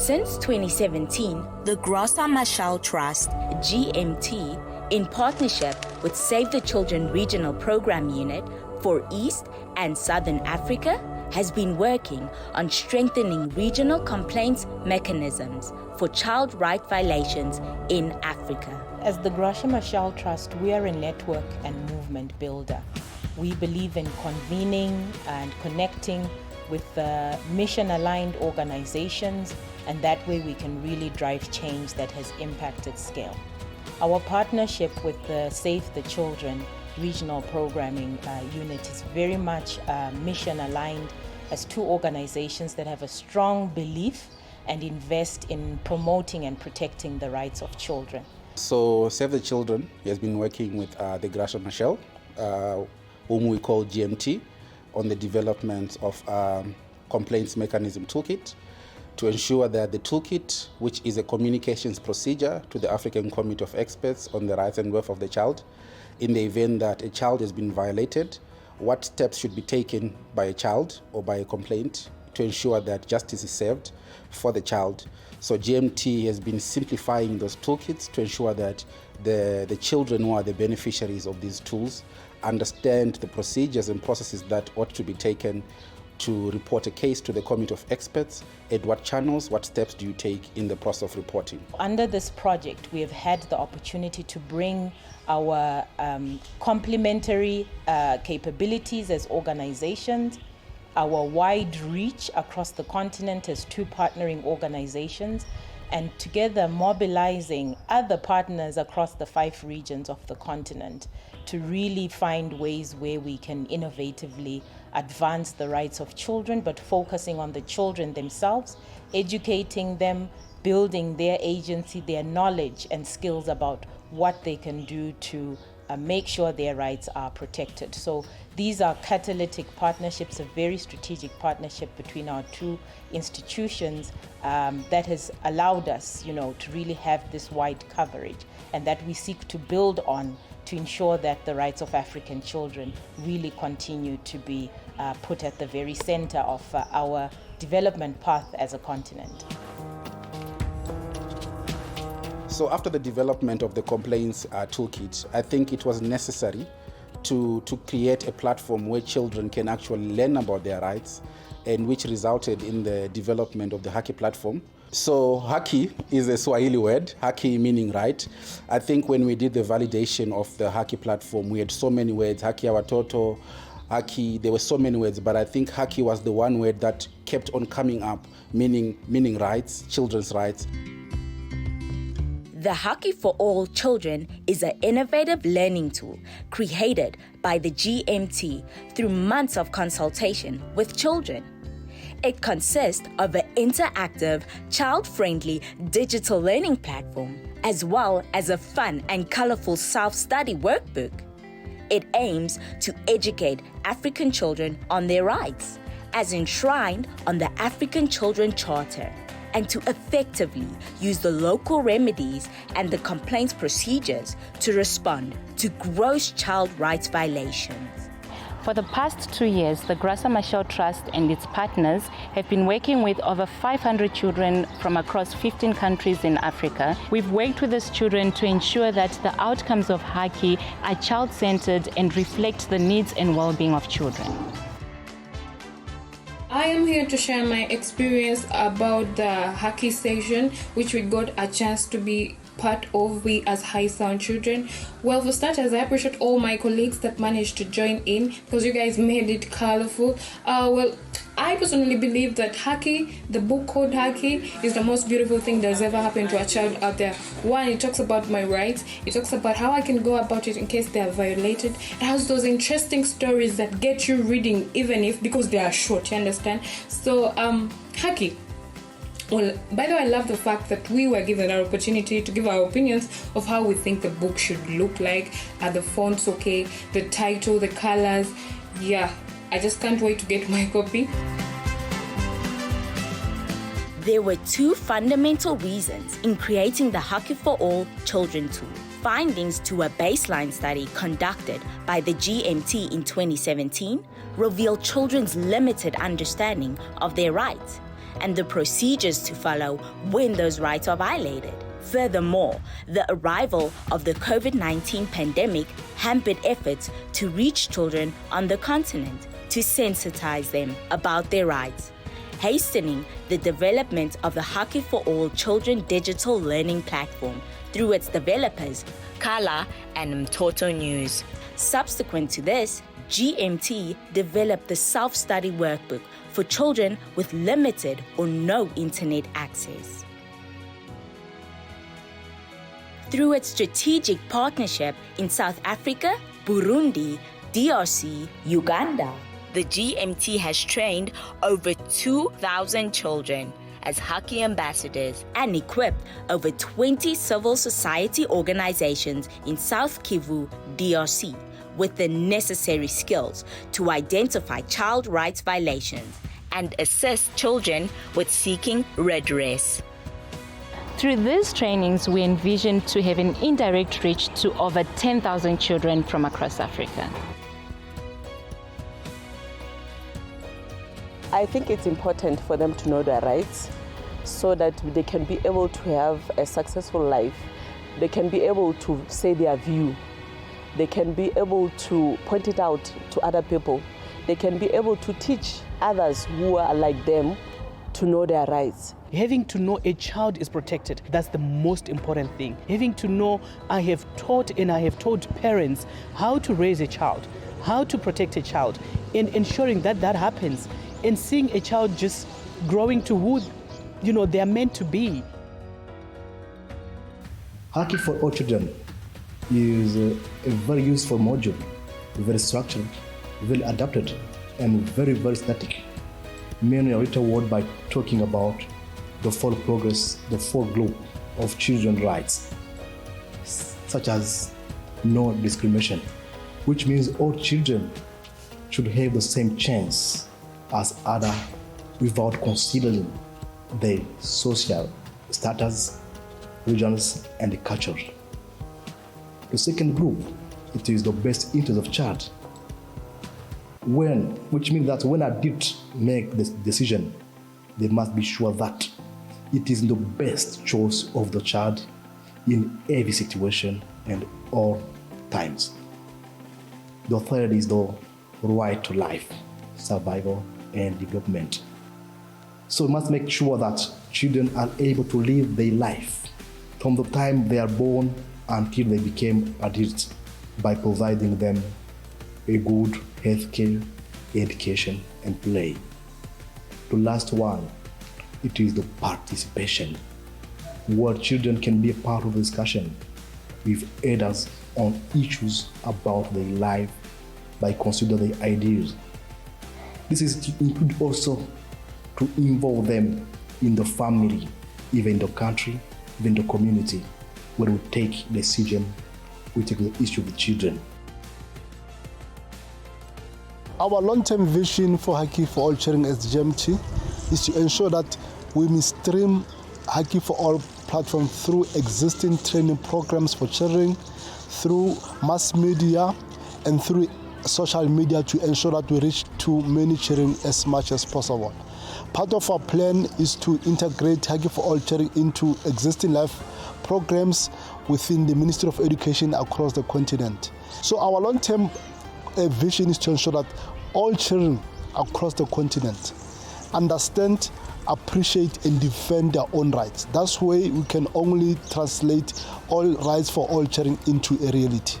Since 2017, the Graça Machel Trust, GMT, in partnership with Save the Children Regional Program Unit for East and Southern Africa, has been working on strengthening regional complaints mechanisms for child rights violations in Africa. As the Graça Machel Trust, we are a network and movement builder. We believe in convening and connecting with mission-aligned organizations, and that way we can really drive change that has impacted scale. Our partnership with the Save the Children Regional Programming Unit is very much mission-aligned as two organizations that have a strong belief and invest in promoting and protecting the rights of children. So Save the Children has been working with the Graça Machel, whom we call GMT, on the development of complaints mechanism toolkit to ensure that the toolkit, which is a communications procedure to the African Committee of Experts on the Rights and Welfare of the Child, in the event that a child has been violated, what steps should be taken by a child or by a complaint to ensure that justice is served for the child. So GMT has been simplifying those toolkits to ensure that the children who are the beneficiaries of these tools understand the procedures and processes that ought to be taken to report a case to the Committee of Experts, and what channels, what steps do you take in the process of reporting. Under this project, we have had the opportunity to bring our complementary capabilities as organizations, our wide reach across the continent as two partnering organizations, and together mobilizing other partners across the 5 regions of the continent to really find ways where we can innovatively advance the rights of children, but focusing on the children themselves, educating them, building their agency, their knowledge and skills about what they can do to make sure their rights are protected. So these are catalytic partnerships, a very strategic partnership between our two institutions that has allowed us, to really have this wide coverage, and that we seek to build on to ensure that the rights of African children really continue to be put at the very center of our development path as a continent. So after the development of the complaints toolkit, I think it was necessary to create a platform where children can actually learn about their rights, and which resulted in the development of the HAKI platform. So HAKI is a Swahili word, HAKI meaning right. I think when we did the validation of the HAKI platform, we had so many words, HAKI Watoto, HAKI, there were so many words, but I think HAKI was the one word that kept on coming up, meaning rights, children's rights. The HAKI for All Children is an innovative learning tool created by the GMT through months of consultation with children. It consists of an interactive, child-friendly digital learning platform, as well as a fun and colorful self-study workbook. It aims to educate African children on their rights, as enshrined on the African Children Charter, and to effectively use the local remedies and the complaints procedures to respond to gross child rights violations. For the past 2 years, the Graça Machel Trust and its partners have been working with over 500 children from across 15 countries in Africa. We've worked with these children to ensure that the outcomes of HAKI are child-centered and reflect the needs and well-being of children. I am here to share my experience about the HAKI session, which we got a chance to be part of, we as High Sound children. Well, for starters, I appreciate all my colleagues that managed to join in, because you guys made it colorful. I personally believe that HAKI, the book called HAKI, is the most beautiful thing that's ever happened to a child out there. One, it talks about my rights. It talks about how I can go about it in case they are violated. It has those interesting stories that get you reading, even if, because they are short, you understand? So, HAKI. Well, by the way, I love the fact that we were given an opportunity to give our opinions of how we think the book should look like. Are the fonts okay? The title, the colors. Yeah, I just can't wait to get my copy. There were 2 fundamental reasons in creating the HAKI for All Children tool. Findings to a baseline study conducted by the GMT in 2017 revealed children's limited understanding of their rights, and the procedures to follow when those rights are violated. Furthermore, the arrival of the COVID-19 pandemic hampered efforts to reach children on the continent to sensitize them about their rights, hastening the development of the HAKI for All Children digital learning platform through its developers, Qhala and Mtoto News. Subsequent to this, GMT developed the self-study workbook for children with limited or no internet access. Through its strategic partnership in South Africa, Burundi, DRC, Uganda, the GMT has trained over 2,000 children as HAKI ambassadors and equipped over 20 civil society organizations in South Kivu, DRC, with the necessary skills to identify child rights violations and assist children with seeking redress. Through these trainings, we envision to have an indirect reach to over 10,000 children from across Africa. I think it's important for them to know their rights so that they can be able to have a successful life. They can be able to say their view. They can be able to point it out to other people. They can be able to teach others who are like them to know their rights. Having to know a child is protected, that's the most important thing. Having to know, I have taught parents how to raise a child, how to protect a child, and ensuring that that happens, and seeing a child just growing to who they are meant to be. HAKI for All Children is a very useful module, very structured, very adapted, and very, very static. Many a little word by talking about the full progress, the full globe of children's rights, such as no discrimination, which means all children should have the same chance as others without considering their social status, regions, and culture. The second group, it is the best interest of child. Which means that when adults make this decision, they must be sure that it is the best choice of the child in every situation and all times. The third is the right to life, survival, and development. So we must make sure that children are able to live their life from the time they are born until they become adults by providing them a good healthcare, education, and play. The last one, it is the participation, where children can be a part of the discussion with elders on issues about their life by considering their ideas. This is to include also to involve them in the family, even the country, even the community, where we take decision, we take the issue of the children. Our long-term vision for HAKI for All Children as GMT is to ensure that we mainstream HAKI for All platform through existing training programs for children, through mass media, and through social media to ensure that we reach to many children as much as possible. Part of our plan is to integrate HAKI for All Children into existing life programs within the Ministry of Education across the continent. So our long-term vision is to ensure that all children across the continent understand, appreciate, and defend their own rights. That's why we can only translate all rights for all children into a reality.